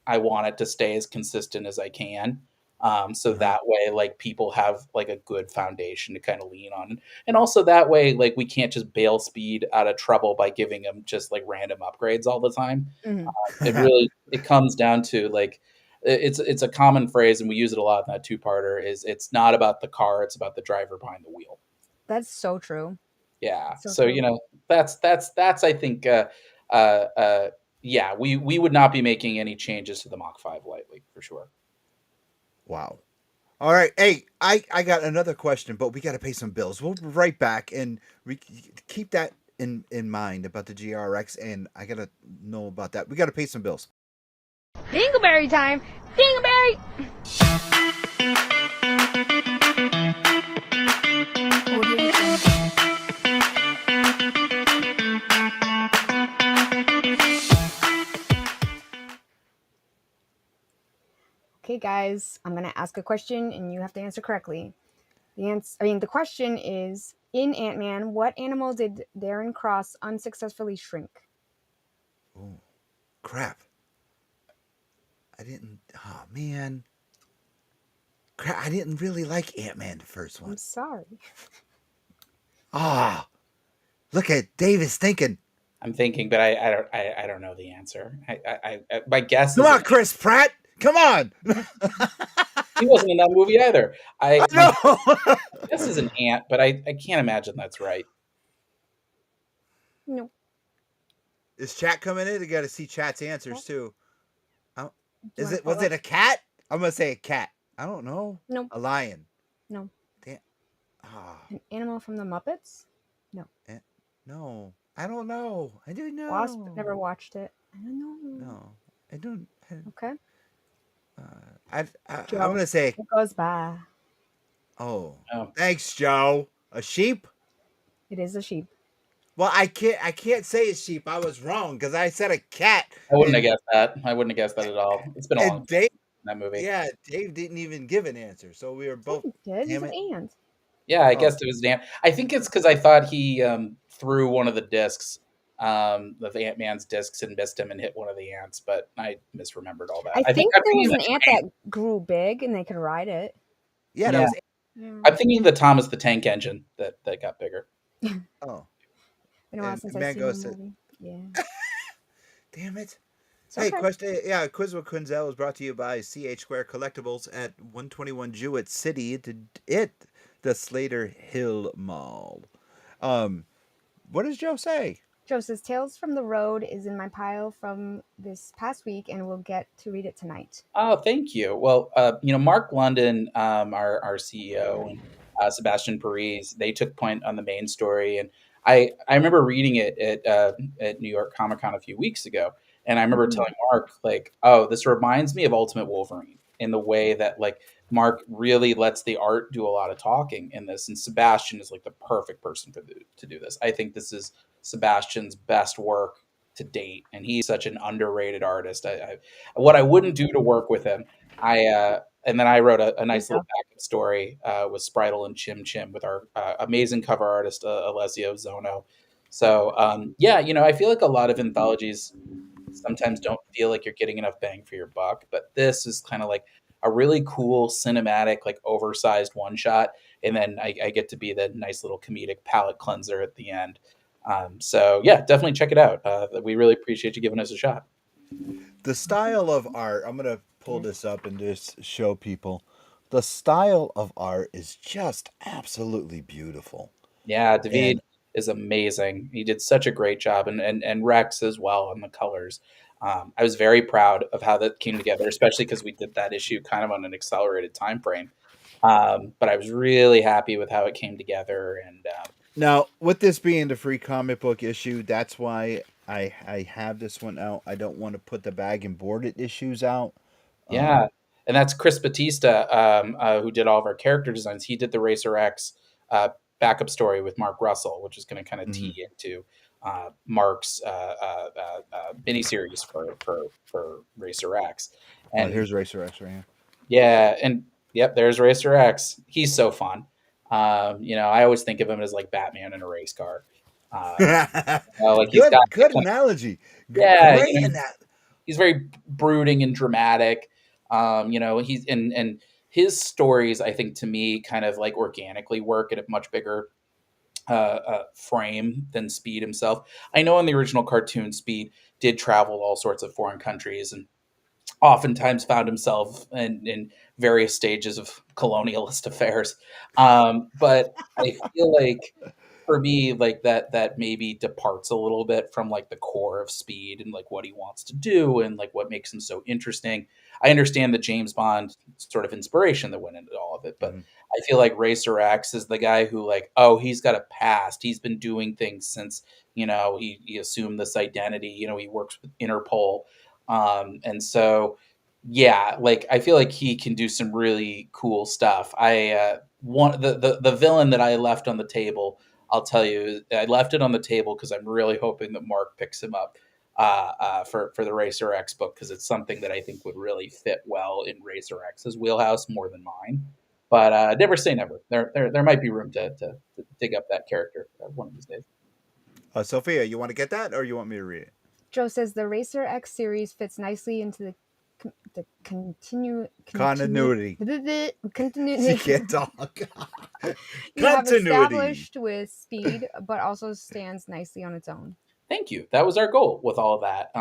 I want it to stay as consistent as I can. So that way, like, people have like a good foundation to kind of lean on, and also that way, like, we can't just bail Speed out of trouble by giving them just like random upgrades all the time. Mhm. It comes down to like it's a common phrase, and we use it a lot in that two-parter. Is it's not about the car, it's about the driver behind the wheel. That's so true. Yeah. So So, true. that's I think yeah, we would not be making any changes to the Mach 5 lightly for sure. Wow. All right. Hey, I got another question, but we got to pay some bills. We'll be right back, and keep that in mind about the GRX, and I got to know about that. We got to pay some bills. Dingleberry time! Dingleberry! Okay, guys, I'm gonna ask a question, and you have to answer correctly. The question is: in Ant-Man, what animal did Darren Cross unsuccessfully shrink? Oh, crap. I didn't. Oh, man. Crap, I didn't really like Ant-Man, the first one. I'm sorry. Ah, look at Davis thinking. I'm thinking, but I don't know the answer. My guess Come is on, Chris Pratt. Come on. he wasn't in that movie either. I My know. guess is an ant, but I can't imagine that's right. No. Is chat coming in? You got to see chat's answers too. Do you wanna Was it a cat? I'm gonna say a cat. I don't know. No. A lion. No. Damn. Ah, An animal from the Muppets? No. no. I don't know. I don't know. Wasp? Never watched it. I don't know. No, I don't. Okay. I'm Joe. gonna say. It goes by. Oh, Oh. thanks, Joe. A sheep? It is a sheep. Well, I can't say a sheep. I was wrong because I said a cat. I wouldn't have guessed that. I wouldn't have guessed that at all. It's been a long And time Dave, in that movie. yeah, Dave didn't even give an answer, so we were both. He did. He's Damn an it. ant. Yeah, I Oh. guessed it was an ant. I think it's because I thought he threw one of the discs, of Ant-Man's discs, and missed him and hit one of the ants, but I misremembered all that. I think I'm there was thinking an ant that grew big and they could ride it. Yeah, Yeah. that was. I'm thinking the Thomas the Tank Engine that got bigger. Oh, Been a while And since I've Mango seen the said- movie. Yeah. damn it. It's Hey, okay. question. Yeah, Quiz with Quinzel is brought to you by CH Square Collectibles at 121 Jewett City, the Slater Hill Mall. What does Joe say? Joe says Tales from the Road is in my pile from this past week and we'll get to read it tonight. Oh, thank you. Well, Mark London, our CEO, and Sebastian Paris, they took point on the main story, and I remember reading it at New York Comic Con a few weeks ago, and I remember telling Mark, like, oh, this reminds me of Ultimate Wolverine in the way that, like, Mark really lets the art do a lot of talking in this, and Sebastian is like the perfect person to do this. I think this is Sebastian's best work to date, and he's such an underrated artist. What I wouldn't do to work with him, and then I wrote a nice little backup story with Spritel and Chim Chim with our amazing cover artist Alessio Zono. So I feel like a lot of anthologies sometimes don't feel like you're getting enough bang for your buck, but this is kind of like a really cool cinematic, like oversized one shot, and then I get to be the nice little comedic palate cleanser at the end. So yeah, definitely check it out. We really appreciate you giving us a shot. The style of art, I'm going to pull this up and just show people. The style of art is just absolutely beautiful. Yeah, David is amazing. He did such a great job, and Rex as well on the colors. I was very proud of how that came together, especially because we did that issue kind of on an accelerated time frame. But I was really happy with how it came together. And now, with this being the free comic book issue, that's why I have this one out. I don't want to put the bag and boarded issues out. Yeah, and that's Chris Batista, who did all of our character designs. He did the Racer X backup story with Mark Russell, which is going to kind of tee into Mark's miniseries for Racer X. And here's Racer X right here. Yeah, and yep, there's Racer X. He's so fun. I always think of him as like Batman in a race car. Like he's got good analogy. Yeah, great he's very brooding and dramatic. He's and his stories, I think, to me, kind of like organically work at a much bigger frame than Speed himself. I know in the original cartoon, Speed did travel all sorts of foreign countries and oftentimes found himself in various stages of colonialist affairs. But I feel like for me, like that maybe departs a little bit from like the core of Speed and like what he wants to do and like what makes him so interesting. I understand the James Bond sort of inspiration that went into all of it, but Mhm. I feel like Racer X is the guy who like, oh, he's got a past. He's been doing things since, he assumed this identity. He works with Interpol. And so yeah, like I feel like he can do some really cool stuff. I one the villain that I left on the table, I'll tell you, I left it on the table because I'm really hoping that Mark picks him up for the Racer X book, because it's something that I think would really fit well in Racer X's wheelhouse more than mine. But never say never. There might be room to dig up that character one of these days. Sophia, you want to get that, or you want me to read it? Joe says the Racer X series fits nicely into the Continuity. She continuity can't talk. you have Continuity. established with Speed, but also stands nicely on its own. Thank you. That was our goal with all of that.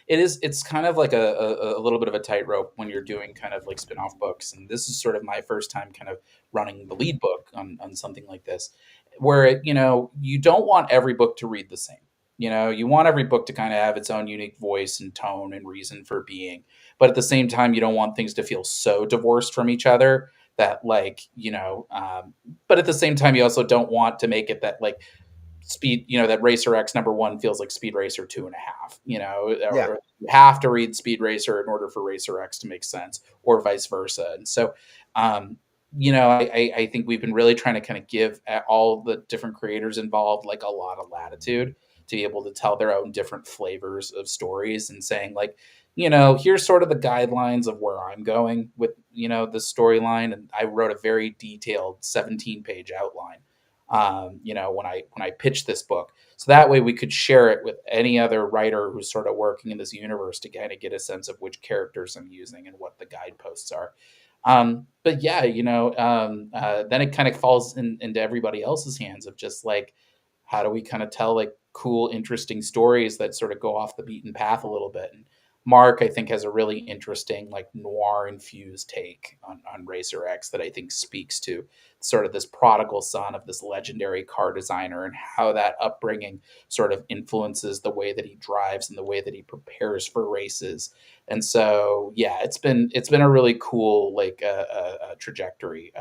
It's kind of like a little bit of a tightrope when you're doing kind of like spin-off books, and this is sort of my first time kind of running the lead book on something like this, where you don't want every book to read the same. You want every book to kind of have its own unique voice and tone and reason for being, but at the same time, you don't want things to feel so divorced from each other that but at the same time, you also don't want to make it that like Speed, that Racer X #1 feels like Speed Racer 2.5, Yeah. or you have to read Speed Racer in order for Racer X to make sense, or vice versa. And so, I think we've been really trying to kind of give all the different creators involved like a lot of latitude to be able to tell their own different flavors of stories, and saying like, here's sort of the guidelines of where I'm going with, the storyline. And I wrote a very detailed 17-page outline when I pitched this book. So that way we could share it with any other writer who's sort of working in this universe to kind of get a sense of which characters I'm using and what the guideposts are. But yeah, then it kind of falls into everybody else's hands of just like, how do we kind of tell like cool, interesting stories that sort of go off the beaten path a little bit? And Mark, I think, has a really interesting, like noir infused take on Racer X that I think speaks to sort of this prodigal son of this legendary car designer, and how that upbringing sort of influences the way that he drives and the way that he prepares for races. And so, yeah, it's been a really cool like trajectory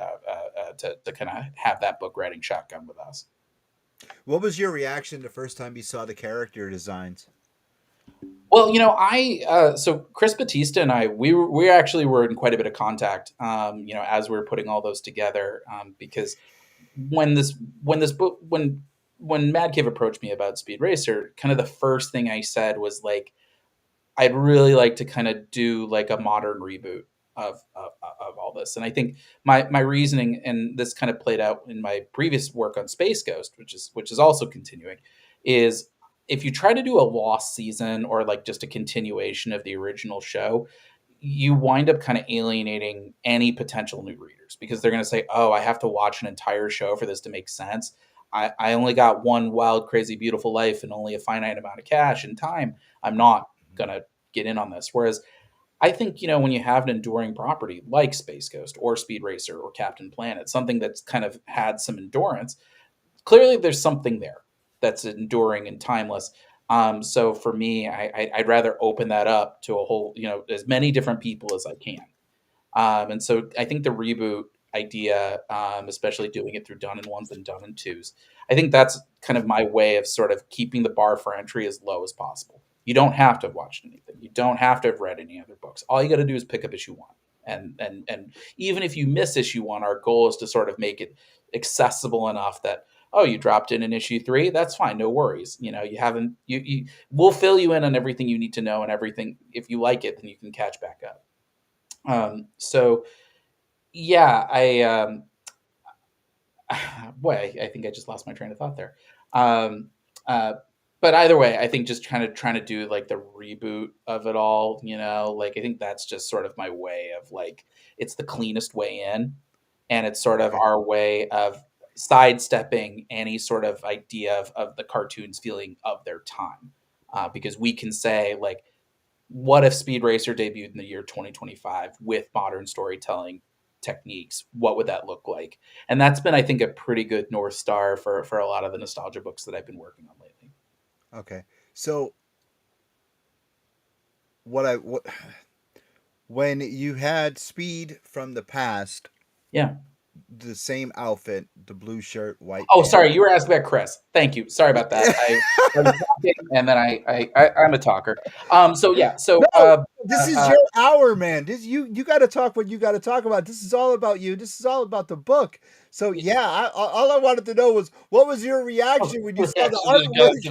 to kind of have that book riding shotgun with us. What was your reaction the first time you saw the character designs? Well, so Chris Batista and I, we actually were in quite a bit of contact, as we were putting all those together, because when this book, when Mad Cave approached me about Speed Racer, kind of the first thing I said was like, I'd really like to kind of do like a modern reboot of all this. And I think my reasoning, and this kind of played out in my previous work on Space Ghost, which is also continuing, is if you try to do a lost season or like just a continuation of the original show, you wind up kind of alienating any potential new readers, because they're going to say, oh, I have to watch an entire show for this to make sense. I only got one wild, crazy, beautiful life and only a finite amount of cash and time. I'm not going to get in on this. Whereas I think, when you have an enduring property like Space Ghost or Speed Racer or Captain Planet, something that's kind of had some endurance, clearly there's something there that's enduring and timeless. So for me, I'd rather open that up to a whole, as many different people as I can. And so I think the reboot idea, especially doing it through done in ones and done in twos, I think that's kind of my way of sort of keeping the bar for entry as low as possible. You don't have to have watched anything. You don't have to have read any other books. All you got to do is pick up issue 1. And even if you miss issue 1, our goal is to sort of make it accessible enough that, oh, you dropped in issue 3, that's fine, no worries. You haven't we'll fill you in on everything you need to know, and everything. If you like it, then you can catch back up. So yeah, boy, I think I just lost my train of thought there. but either way, I think just kind of trying to do like the reboot of it all, like I think that's just sort of my way of like, it's the cleanest way in, and it's sort of our way of sidestepping any sort of idea of the cartoons feeling of their time. Because we can say like, what if Speed Racer debuted in the year 2025 with modern storytelling techniques? What would that look like? And that's been, I think, a pretty good North Star for a lot of the nostalgia books that I've been working on lately. Okay. So when you had Speed from the past, Yeah. the same outfit, the blue shirt, white. Oh, pants. sorry, you were asking about Chris. Thank you. Sorry about that. I was talking, and then I'm a talker. So yeah. So this is your hour, man. This you got to talk what you got to talk about. This is all about you. This is all about the book. So yeah, all I wanted to know was what was your reaction when you saw the artwork?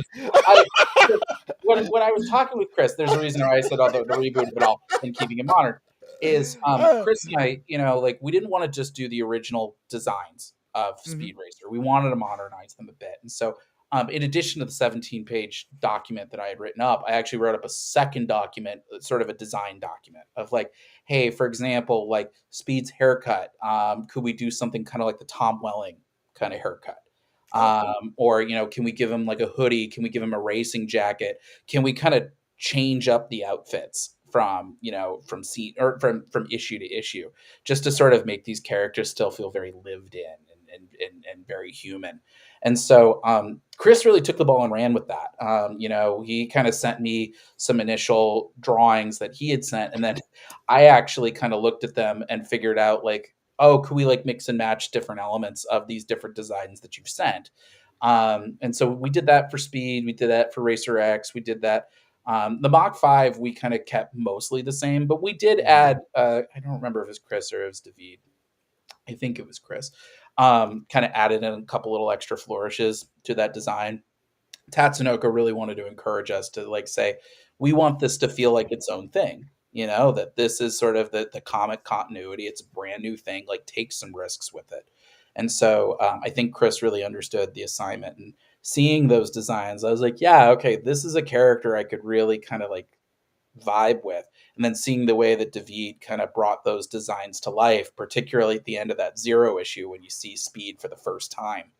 When I was talking with Chris, there's a reason why I said the reboot of it all and keeping it modern. Is Chris and I, like we didn't want to just do the original designs of Speed Racer. We wanted to modernize them a bit. And so in addition to the 17-page document that I had written up, I actually wrote up a second document, sort of a design document of like, hey, for example, like Speed's haircut. Could we do something kind of like the Tom Welling kind of haircut? Or, can we give him like a hoodie? Can we give him a racing jacket? Can we kind of change up the outfits from scene or from issue to issue, just to sort of make these characters still feel very lived in and very human. And so Chris really took the ball and ran with that. He kind of sent me some initial drawings that he had sent, and then I actually kind of looked at them and figured out like, oh, could we like mix and match different elements of these different designs that you've sent? And so we did that for Speed. We did that for Racer X. We did that. The Mach 5, we kind of kept mostly the same, but we did add, I don't remember if it was Chris or it was David. I think it was Chris. Kind of added in a couple little extra flourishes to that design. Tatsunoko really wanted to encourage us to like say, we want this to feel like its own thing. That this is sort of the comic continuity. It's a brand new thing, like take some risks with it. And so I think Chris really understood the assignment, and seeing those designs, I was like, yeah, okay, this is a character I could really kind of like vibe with. And then seeing the way that David kind of brought those designs to life, particularly at the end of that Zero issue when you see Speed for the first time.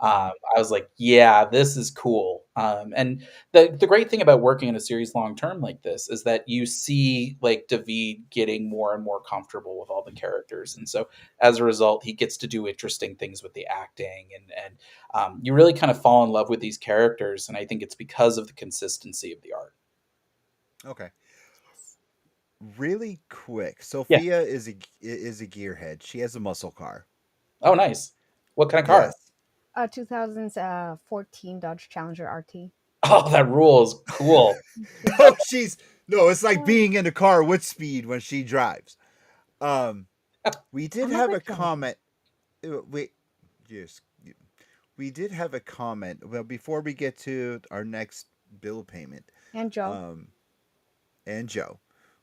I was like, yeah, this is cool. And the great thing about working in a series long term like this is that you see like David getting more and more comfortable with all the characters, and so as a result, he gets to do interesting things with the acting, and you really kind of fall in love with these characters. And I think it's because of the consistency of the art. Okay. Really quick, Sophia is a gearhead. She has a muscle car. Oh, nice. What kind of car? Yes. 2014 Dodge Challenger RT. Oh, that rules. Cool. It's like being in the car with Speed when she drives. We did have a comment. We did have a comment. Well, before we get to our next bill payment. And Joe.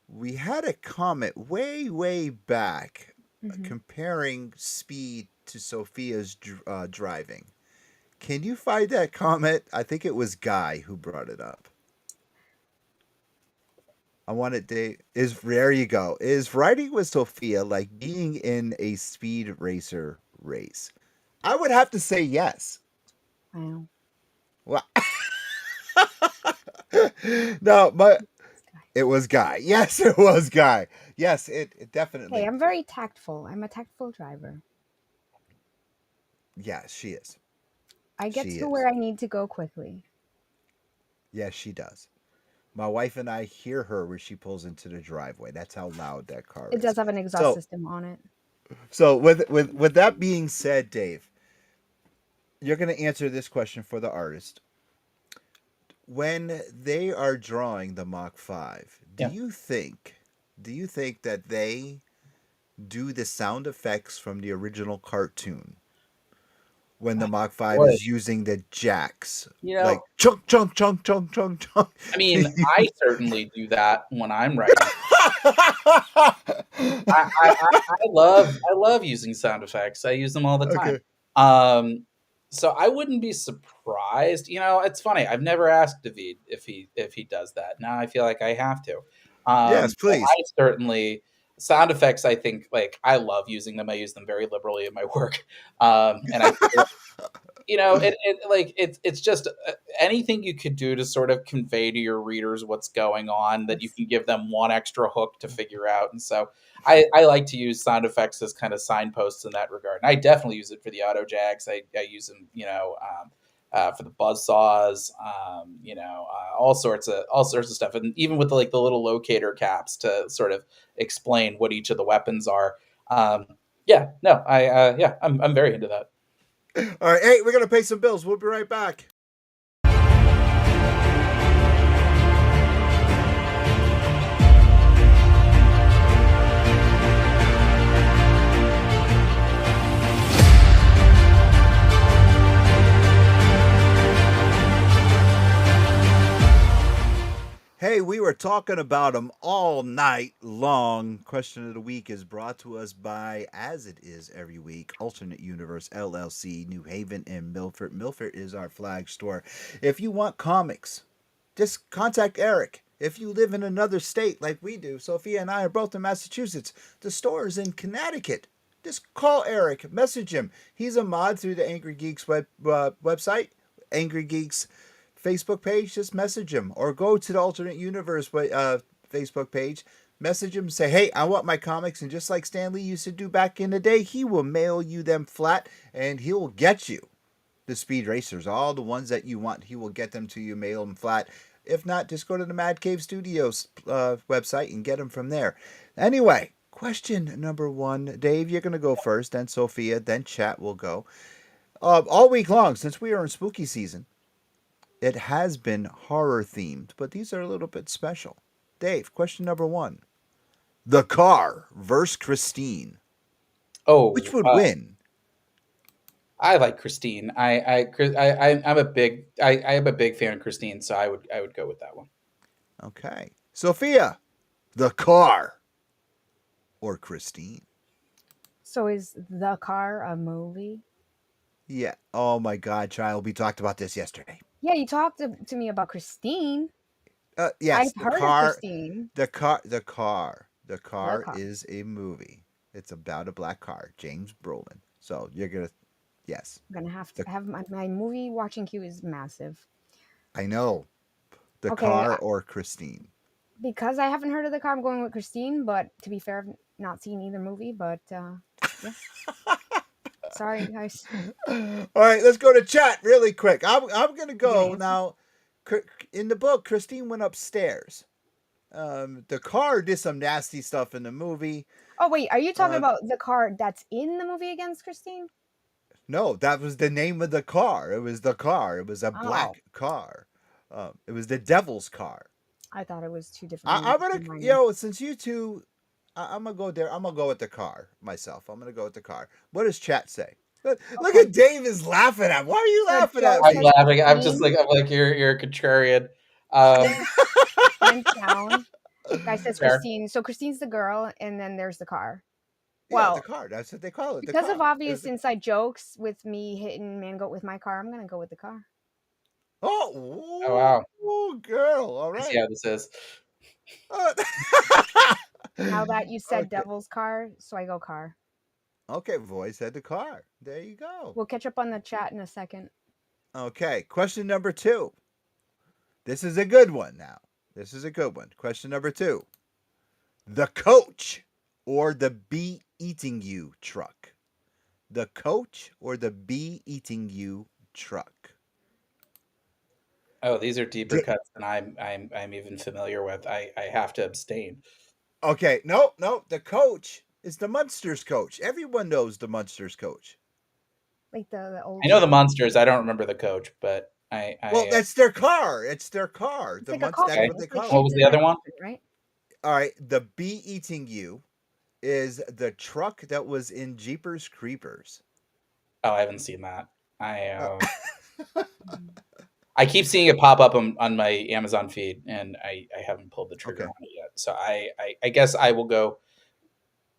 We had a comment way back comparing Speed to Sophia's driving. Can you find that comment? I think it was Guy who brought it up. I want it, Dave. There you go. Is riding with Sophia like being in a Speed Racer race? I would have to say yes. Wow. Well, no, it was Guy. Yes, it was Guy. Yes, it definitely. Hey, I'm very tactful. I'm a tactful driver. Yeah, she is. I get to where I need to go quickly. Yes, she does. My wife and I hear her when she pulls into the driveway. That's how loud that car is. It does have an exhaust system on it. So with that being said, Dave, you're going to answer this question for the artist. When they are drawing the Mach 5, do you think that they do the sound effects from the original cartoon when the Mach 5 is using the jacks? Like chunk, chunk, chunk, chunk, chunk, chunk. I mean, I certainly do that when I'm writing. I love using sound effects. I use them all the time. So I wouldn't be surprised. It's funny. I've never asked David if he does that. Now I feel like I have to. Yes, But please. I certainly sound effects. I think like I love using them. I use them very liberally in my work, and I it's just anything you could do to sort of convey to your readers what's going on that you can give them one extra hook to figure out. And so I like to use sound effects as kind of signposts in that regard. And I definitely use it for the auto jags. I use them, for the buzz saws, all sorts of stuff, and even with the little locator caps to sort of explain what each of the weapons are. I'm very into that. All right, hey, we're gonna pay some bills. We'll be right back. Hey, we were talking about them all night long. Question of the week is brought to us by, as it is every week, Alternate Universe LLC, New Haven and Milford. Milford is our flag store. If you want comics, just contact Eric. If you live in another state like we do, Sophia and I are both in Massachusetts. The store is in Connecticut. Just call Eric, message him. He's a mod through the Angrygeeks website, Angrygeeks Facebook page. Just message him, or go to the Alternate Universe Facebook page, message him, say, hey, I want my comics, and just like Stan Lee used to do back in the day, he will mail you them flat, and he will get you the Speed Racers, all the ones that you want. He will get them to you, mail them flat. If not, just go to the MADCAVE Studios website and get them from there. Anyway, question number 1. Dave, you're going to go first, then Sophia, then Chat will go. All week long, since we are in spooky season, it has been horror themed, but these are a little bit special. Dave, question number 1. The Car versus Christine. Oh, which would win? I like Christine. I'm a big fan of Christine, so I would go with that one. Okay. Sophia, The Car or Christine? So is The Car a movie? Yeah. Oh my God, child. We talked about this yesterday. Yeah, you talked to me about Christine. Yes, I've heard of Christine. The car is a movie. It's about a black car, James Brolin. So you're gonna, yes. I'm gonna have to have my movie watching queue is massive. I know. The Car or Christine? Because I haven't heard of The Car, I'm going with Christine. But to be fair, I've not seen either movie. But yeah. Sorry, guys. All right, let's go to chat really quick. I'm gonna go now. In the book, Christine went upstairs. The Car did some nasty stuff in the movie. Oh wait, are you talking about The Car that's in the movie against Christine? No, that was the name of the car. It was The Car. It was a black car. It was the Devil's Car. I thought it was two different. I'm gonna, since you two, I'm gonna go there. I'm gonna go with The Car myself. I'm gonna go with The Car. What does chat say? Look at Dave is laughing at. Why are you laughing at me? I'm laughing. I'm like you're a contrarian. Hands down. Guy says Christine. So Christine's the girl, and then there's The Car. Well, The Car. That's what they call it. Because of obvious inside jokes with me hitting Mangoat with my car, I'm gonna go with The Car. Oh wow. Oh, girl. All right. Yeah, this is. Now that you said Devil's Car, so I go Car. Okay, voice said The Car. There you go. We'll catch up on the chat in a second. Okay, question number 2. This is a good one now. This is a good one. Question number 2. The Coach or the Bee Eating You truck? The Coach or the Bee Eating You truck? Oh, these are deeper cuts than I'm even familiar with. I have to abstain. Okay, no. The Coach is the Munsters Coach. Everyone knows the Munsters Coach. Like the old. I know the Monsters. I don't remember the Coach, but well, that's their car. It's their car. It's the like Munsters. That's what they call it. What was the other one? Right. All right, the Bee Eating You is the truck that was in Jeepers Creepers. Oh, I haven't seen that. I keep seeing it pop up on my Amazon feed, and I haven't pulled the trigger on it yet. So I guess I will go.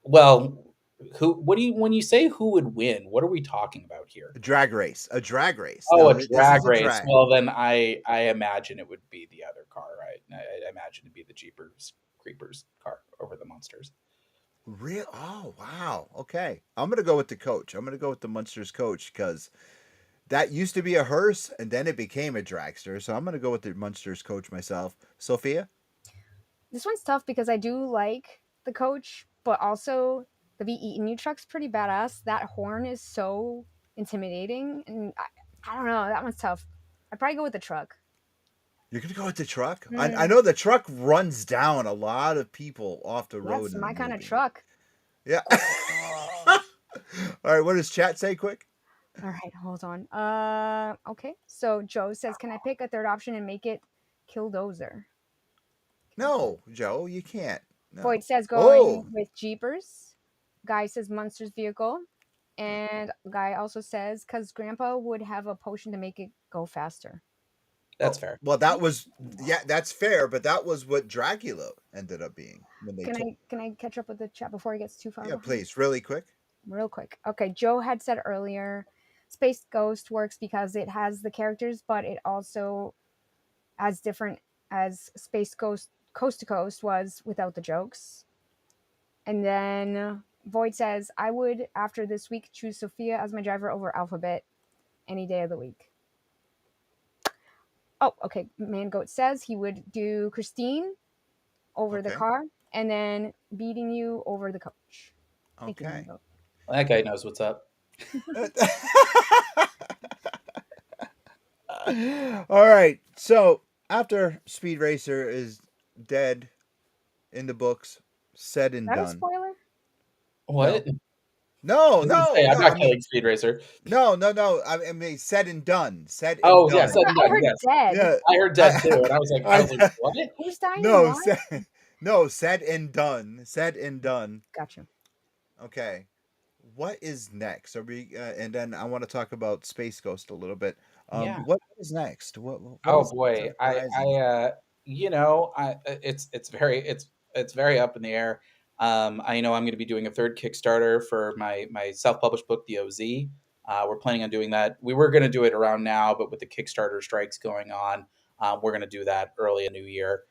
Well, when you say who would win, what are we talking about here? A drag race. A drag race. Oh, No, a this drag is a race. drag. Well, then I imagine it would be the other car, right? I imagine it'd be the Jeepers Creepers car over the Monsters. Real? Oh, wow. Okay. I'm going to go with the coach. I'm going to go with the Munsters coach because that used to be a hearse and then it became a dragster. So I'm going to go with the Munsters coach myself. Sophia? This one's tough because I do like the coach, but also the Be Eaten You truck's pretty badass. That horn is so intimidating, and I don't know. That one's tough. I'd probably go with the truck. You're going to go with the truck? I know the truck runs down a lot of people off the road. That's in my the kind of movie. truck. Yeah. All right. What does chat say quick? All right, hold on. Okay. So Joe says, "Can I pick a third option and make it Killdozer?" No, Joe, you can't. No. Void says going Oh, with Jeepers. Guy says Monsters vehicle. And Guy also says, because Grandpa would have a potion to make it go faster. That's fair. well, that was that's fair, but that was what Dracula ended up being when they. Can I catch up with the chat before he gets too far? Yeah, behind? please, really quick. Real quick. Okay, Joe had said earlier, Space Ghost works because it has the characters, but it also as different as Space Ghost Coast to Coast was without the jokes. And then Void says, I would, after this week, choose Sophia as my driver over Alphabet any day of the week. Oh, okay. Man Goat says he would do Christine over the car and then Beating You over the coach. Thank you, Man Goat. Well, that guy knows what's up. All right. So after Speed Racer is dead in the books, said and Is that done. a spoiler? What? No, I'm I not mean, killing Speed Racer. No. I mean, said and done. Said and Oh, done. yeah, said and done. I heard Yes. dead. Yeah, I heard dead too, and I was like, what? Who's dying? No, What? said and done. Said and done. Gotcha. Okay. What is next? Are we? And then I want to talk about Space Ghost a little bit. Yeah. What is next? What Oh is boy, it's very up in the air. I know I'm going to be doing a third Kickstarter for my self-published book, The OZ. We're planning on doing that. We were going to do it around now, but with the Kickstarter strikes going on, we're going to do that early in New Year,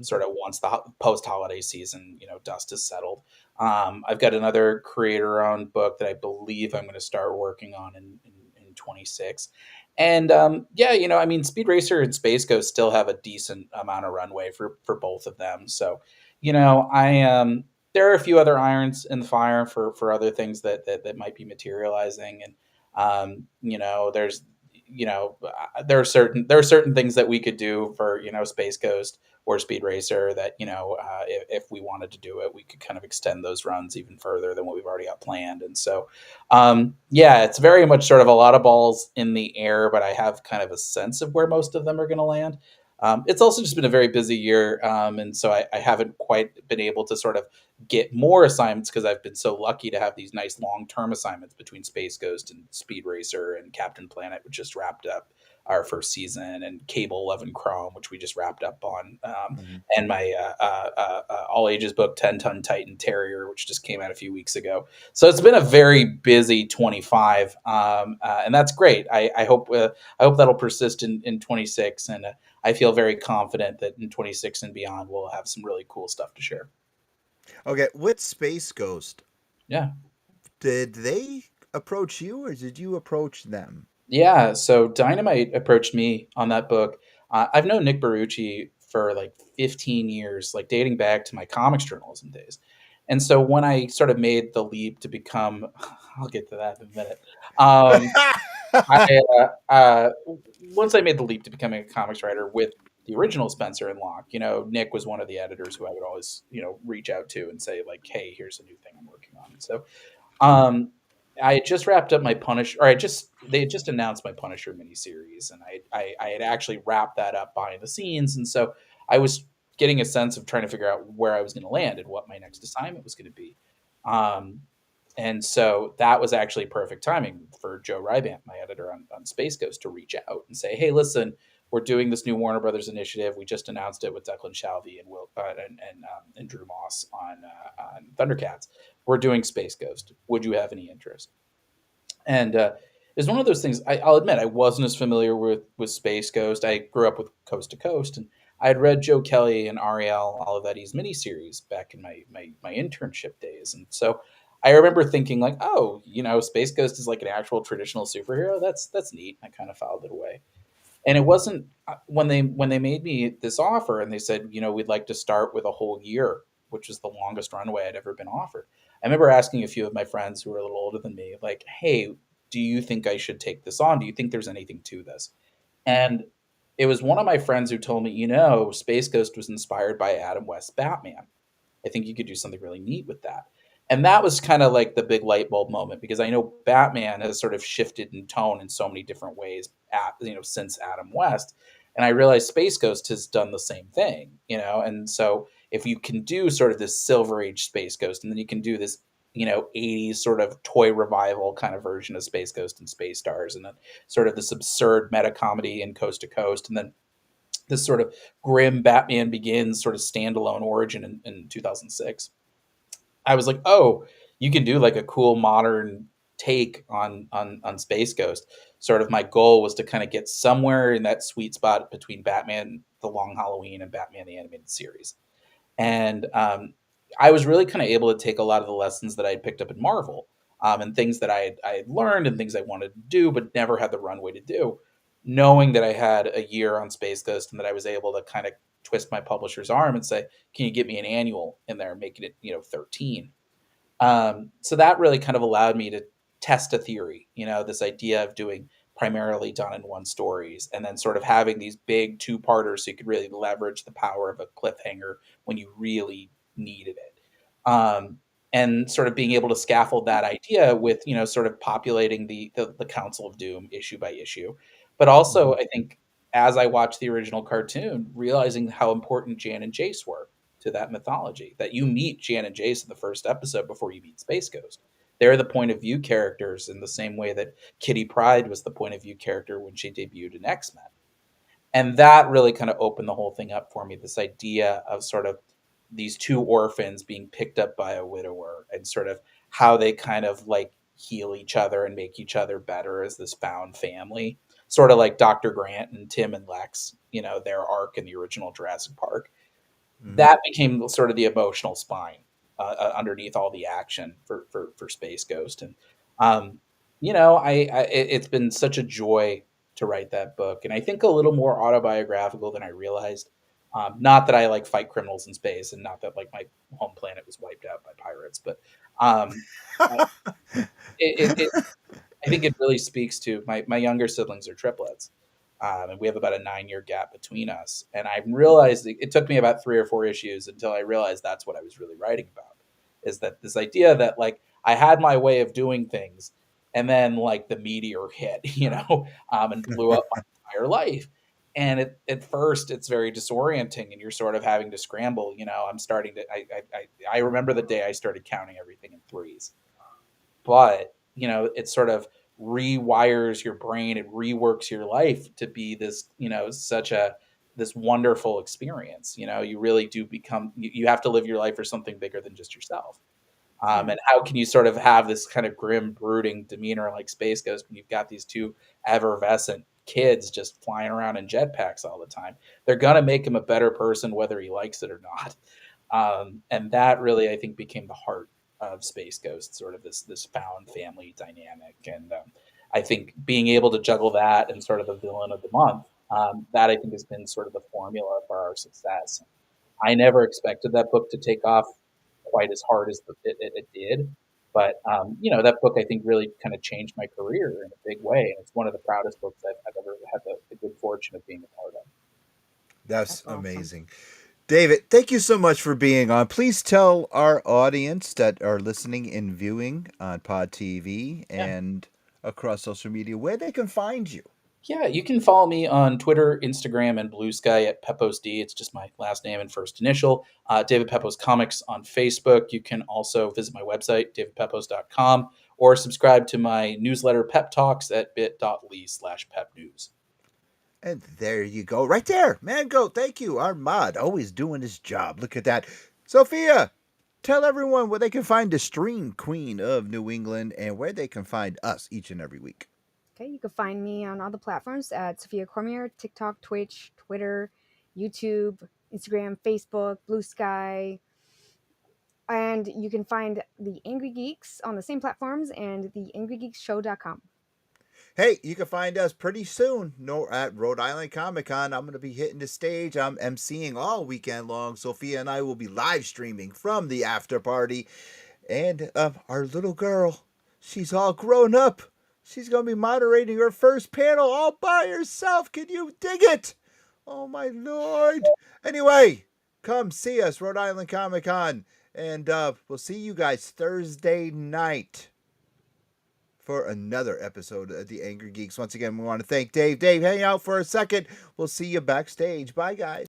sort of once the post-holiday season, dust is settled. I've got another creator-owned book that I believe I'm going to start working on in 26. And Speed Racer and Space Ghost still have a decent amount of runway for both of them. So, there are a few other irons in the fire for other things that might be materializing. And, there are certain things that we could do for, Space Ghost or Speed Racer that, if we wanted to do it, we could kind of extend those runs even further than what we've already got planned. And so, it's very much sort of a lot of balls in the air, but I have kind of a sense of where most of them are going to land. It's also just been a very busy year. And so I haven't quite been able to sort of get more assignments because I've been so lucky to have these nice long-term assignments between Space Ghost and Speed Racer and Captain Planet, which just wrapped up our first season, and Cable 11 Chrome, which we just wrapped up on, and my all ages book 10 Ton Titan Terrier, which just came out a few weeks ago. So it's been a very busy 25, and that's great. I hope that'll persist in 26, and I feel very confident that in 26 and beyond we'll have some really cool stuff to share. Okay, with Space Ghost, yeah, did they approach you or did you approach them? Yeah, so Dynamite approached me on that book. I've known Nick Barucci for like 15 years, like dating back to my comics journalism days. And so when I sort of made the leap to become, I'll get to that in a minute. Once I made the leap to becoming a comics writer with the original Spencer and Locke, Nick was one of the editors who I would always, reach out to and say like, hey, here's a new thing I'm working on. And so, I had just wrapped up my Punisher, they had just announced my Punisher miniseries, and I had actually wrapped that up behind the scenes, and so I was getting a sense of trying to figure out where I was going to land and what my next assignment was going to be, and so that was actually perfect timing for Joe Rybant, my editor on Space Ghost, to reach out and say, "Hey, listen, we're doing this new Warner Brothers initiative. We just announced it with Declan Shalvey and Drew Moss on Thundercats. we're doing Space Ghost. Would you have any interest? And it's one of those things. I'll admit I wasn't as familiar with Space Ghost. I grew up with Coast to Coast, and I had read Joe Kelly and Ariel Olivetti's miniseries back in my internship days, and so I remember thinking like, oh, Space Ghost is like an actual traditional superhero. That's neat. I kind of filed it away. And it wasn't when they made me this offer and they said, we'd like to start with a whole year, which is the longest runway I'd ever been offered. I remember asking a few of my friends who were a little older than me, like, hey, do you think I should take this on? Do you think there's anything to this? And it was one of my friends who told me, Space Ghost was inspired by Adam West's Batman. I think you could do something really neat with that. And that was kind of like the big light bulb moment, because I know Batman has sort of shifted in tone in so many different ways since Adam West. And I realized Space Ghost has done the same thing, and so if you can do sort of this Silver Age Space Ghost, and then you can do this 80s sort of toy revival kind of version of Space Ghost and Space Stars, and then sort of this absurd meta comedy in Coast to Coast, and then this sort of grim Batman Begins sort of standalone origin in 2006. I was like, oh, you can do like a cool modern take on Space Ghost. Sort of my goal was to kind of get somewhere in that sweet spot between Batman The Long Halloween and Batman the Animated Series. And I was really kind of able to take a lot of the lessons that I had picked up in Marvel, and things that I had learned and things I wanted to do but never had the runway to do, knowing that I had a year on Space Ghost and that I was able to kind of twist my publisher's arm and say, can you get me an annual in there, making it 13. So that really kind of allowed me to test a theory, this idea of doing primarily done in one stories, and then sort of having these big two-parters so you could really leverage the power of a cliffhanger when you really needed it. And sort of being able to scaffold that idea with, sort of populating the Council of Doom issue by issue. But also, I think, as I watched the original cartoon, realizing how important Jan and Jace were to that mythology, that you meet Jan and Jace in the first episode before you meet Space Ghost. They're the point of view characters in the same way that Kitty Pryde was the point of view character when she debuted in X-Men. And that really kind of opened the whole thing up for me, this idea of sort of these two orphans being picked up by a widower, and sort of how they kind of like heal each other and make each other better as this found family. Sort of like Dr. Grant and Tim and Lex, their arc in the original Jurassic Park. Mm-hmm. That became sort of the emotional spine underneath all the action for Space Ghost. And, it's been such a joy to write that book. And I think a little more autobiographical than I realized. Not that I like fight criminals in space, and not that like my home planet was wiped out by pirates, but I think it really speaks to my younger siblings are triplets. And we have about a 9-year gap between us. And I realized it took me about 3 or 4 issues until I realized that's what I was really writing about, is that this idea that like I had my way of doing things, and then like the meteor hit, and blew up my entire life. And at first it's very disorienting, and you're sort of having to scramble. I'm starting to, I remember the day I started counting everything in threes, but it sort of rewires your brain. It reworks your life to be this, this wonderful experience. You really do become, you have to live your life for something bigger than just yourself. And how can you sort of have this kind of grim, brooding demeanor like Space Ghost when you've got these two effervescent kids just flying around in jetpacks all the time? They're going to make him a better person, whether he likes it or not. And that really, I think, became the heart of Space Ghost, sort of this found family dynamic. And I think being able to juggle that and sort of the villain of the month, that I think has been sort of the formula for our success. I never expected that book to take off quite as hard as it did. But, that book, I think, really kind of changed my career in a big way. And it's one of the proudest books I've ever had the good fortune of being a part of. That's amazing. David, thank you so much for being on. Please tell our audience that are listening and viewing on Pod TV and across social media where they can find you. Yeah, you can follow me on Twitter, Instagram, and Blue Sky at Pepose D. It's just my last name and first initial. David Pepose Comics on Facebook. You can also visit my website, davidpepose.com, or subscribe to my newsletter, Pep Talks, at bit.ly/pepnews. And there you go. Right there. Man, go. Thank you. Our mod always doing his job. Look at that. Sophia, tell everyone where they can find the Stream Queen of New England and where they can find us each and every week. Okay, you can find me on all the platforms at Sophia Cormier, TikTok, Twitch, Twitter, YouTube, Instagram, Facebook, Blue Sky. And you can find the Angry Geeks on the same platforms and the angrygeeksshow.com. Hey, you can find us pretty soon at Rhode Island Comic Con. I'm going to be hitting the stage. I'm emceeing all weekend long. Sophia and I will be live streaming from the after party. And our little girl, she's all grown up. She's going to be moderating her first panel all by herself. Can you dig it? Oh, my Lord. Anyway, come see us, Rhode Island Comic Con. And we'll see you guys Thursday night for another episode of the Angry Geeks. Once again, we want to thank Dave. Dave, hang out for a second. We'll see you backstage. Bye, guys.